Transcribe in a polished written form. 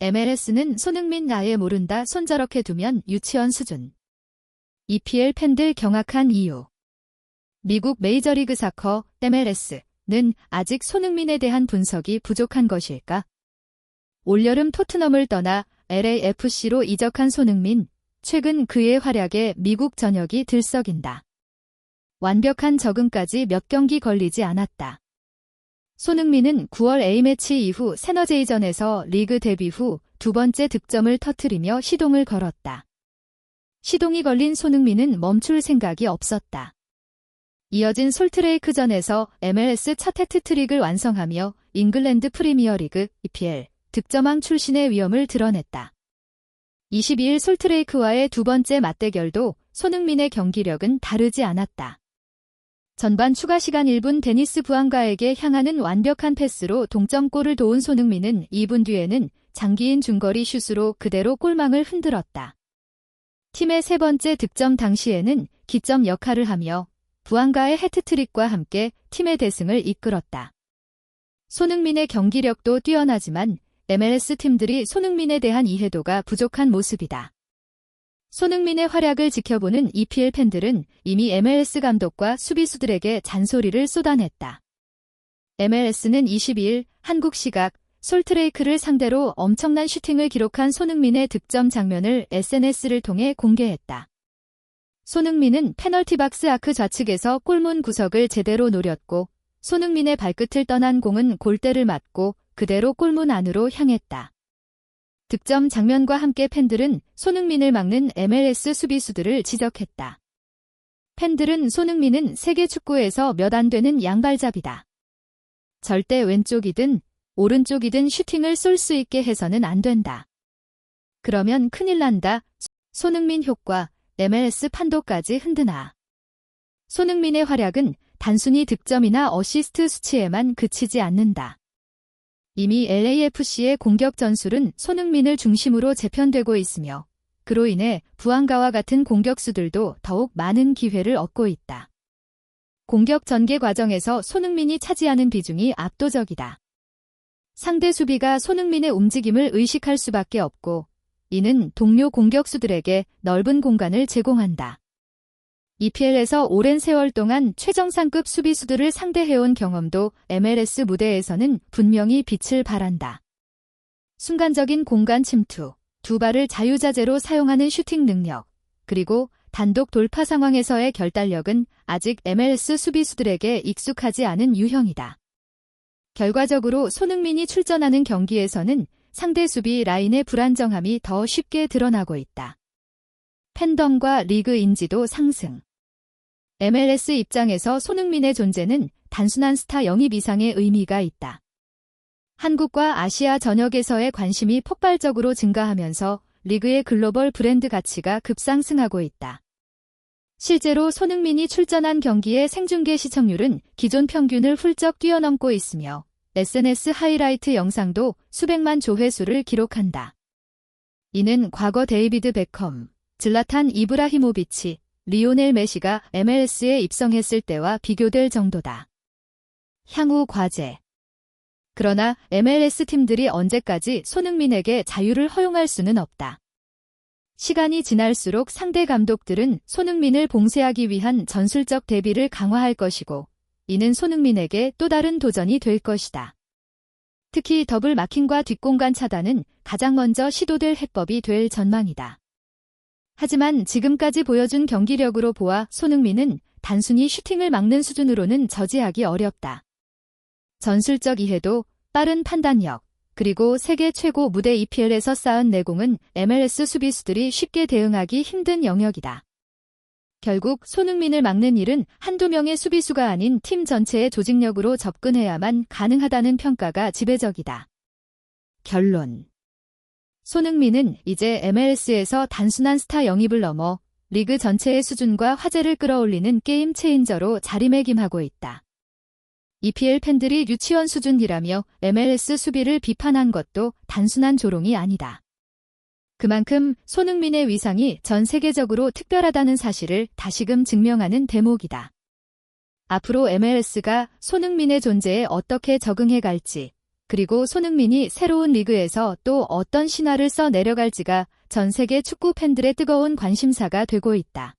MLS는 손흥민 아예 모른다 손 저렇게 두면 유치원 수준. EPL 팬들 경악한 이유. 미국 메이저리그 사커 MLS는 아직 손흥민에 대한 분석이 부족한 것일까? 올여름 토트넘을 떠나 LAFC로 이적한 손흥민, 최근 그의 활약에 미국 전역이 들썩인다. 완벽한 적응까지 몇 경기 걸리지 않았다. 손흥민은 9월 A매치 이후 세너제이전에서 리그 데뷔 후 두 번째 득점을 터뜨리며 시동을 걸었다. 시동이 걸린 손흥민은 멈출 생각이 없었다. 이어진 솔트레이크전에서 MLS 첫 해트트릭을 완성하며 잉글랜드 프리미어리그 EPL 득점왕 출신의 위엄을 드러냈다. 22일 솔트레이크와의 두 번째 맞대결도 손흥민의 경기력은 다르지 않았다. 전반 추가 시간 1분 데니스 부앙가에게 향하는 완벽한 패스로 동점골을 도운 손흥민은 2분 뒤에는 장기인 중거리 슛으로 그대로 골망을 흔들었다. 팀의 세 번째 득점 당시에는 기점 역할을 하며 부앙가의 해트트릭과 함께 팀의 대승을 이끌었다. 손흥민의 경기력도 뛰어나지만 MLS 팀들이 손흥민에 대한 이해도가 부족한 모습이다. 손흥민의 활약을 지켜보는 EPL 팬들은 이미 MLS 감독과 수비수들에게 잔소리를 쏟아냈다. MLS는 22일 한국 시각 솔트레이크를 상대로 엄청난 슈팅을 기록한 손흥민의 득점 장면을 SNS를 통해 공개했다. 손흥민은 페널티 박스 아크 좌측에서 골문 구석을 제대로 노렸고 손흥민의 발끝을 떠난 공은 골대를 맞고 그대로 골문 안으로 향했다. 득점 장면과 함께 팬들은 손흥민을 막는 MLS 수비수들을 지적했다. 팬들은 손흥민은 세계 축구에서 몇 안 되는 양발잡이다. 절대 왼쪽이든 오른쪽이든 슈팅을 쏠 수 있게 해서는 안 된다. 그러면 큰일 난다. 손흥민 효과, MLS 판도까지 흔드나. 손흥민의 활약은 단순히 득점이나 어시스트 수치에만 그치지 않는다. 이미 LAFC의 공격 전술은 손흥민을 중심으로 재편되고 있으며 그로 인해 부앙가와 같은 공격수들도 더욱 많은 기회를 얻고 있다. 공격 전개 과정에서 손흥민이 차지하는 비중이 압도적이다. 상대 수비가 손흥민의 움직임을 의식할 수밖에 없고 이는 동료 공격수들에게 넓은 공간을 제공한다. EPL에서 오랜 세월 동안 최정상급 수비수들을 상대해온 경험도 MLS 무대에서는 분명히 빛을 발한다. 순간적인 공간 침투, 두 발을 자유자재로 사용하는 슈팅 능력, 그리고 단독 돌파 상황에서의 결단력은 아직 MLS 수비수들에게 익숙하지 않은 유형이다. 결과적으로 손흥민이 출전하는 경기에서는 상대 수비 라인의 불안정함이 더 쉽게 드러나고 있다. 팬덤과 리그 인지도 상승. MLS 입장에서 손흥민의 존재는 단순한 스타 영입 이상의 의미가 있다. 한국과 아시아 전역에서의 관심이 폭발적으로 증가하면서 리그의 글로벌 브랜드 가치가 급상승하고 있다. 실제로 손흥민이 출전한 경기의 생중계 시청률은 기존 평균을 훌쩍 뛰어넘고 있으며 SNS 하이라이트 영상도 수백만 조회수를 기록한다. 이는 과거 데이비드 베컴, 질라탄 이브라히모비치, 리오넬 메시가 MLS에 입성했을 때와 비교될 정도다. 향후 과제. 그러나 MLS 팀들이 언제까지 손흥민에게 자유를 허용할 수는 없다. 시간이 지날수록 상대 감독들은 손흥민을 봉쇄하기 위한 전술적 대비를 강화할 것이고 이는 손흥민에게 또 다른 도전이 될 것이다. 특히 더블 마킹과 뒷공간 차단은 가장 먼저 시도될 해법이 될 전망이다. 하지만 지금까지 보여준 경기력으로 보아 손흥민은 단순히 슈팅을 막는 수준으로는 저지하기 어렵다. 전술적 이해도, 빠른 판단력, 그리고 세계 최고 무대 EPL에서 쌓은 내공은 MLS 수비수들이 쉽게 대응하기 힘든 영역이다. 결국 손흥민을 막는 일은 한두 명의 수비수가 아닌 팀 전체의 조직력으로 접근해야만 가능하다는 평가가 지배적이다. 결론. 손흥민은 이제 MLS에서 단순한 스타 영입을 넘어 리그 전체의 수준과 화제를 끌어올리는 게임 체인저로 자리매김하고 있다. EPL 팬들이 유치원 수준이라며 MLS 수비를 비판한 것도 단순한 조롱이 아니다. 그만큼 손흥민의 위상이 전 세계적으로 특별하다는 사실을 다시금 증명하는 대목이다. 앞으로 MLS가 손흥민의 존재에 어떻게 적응해 갈지, 그리고 손흥민이 새로운 리그에서 또 어떤 신화를 써 내려갈지가 전 세계 축구 팬들의 뜨거운 관심사가 되고 있다.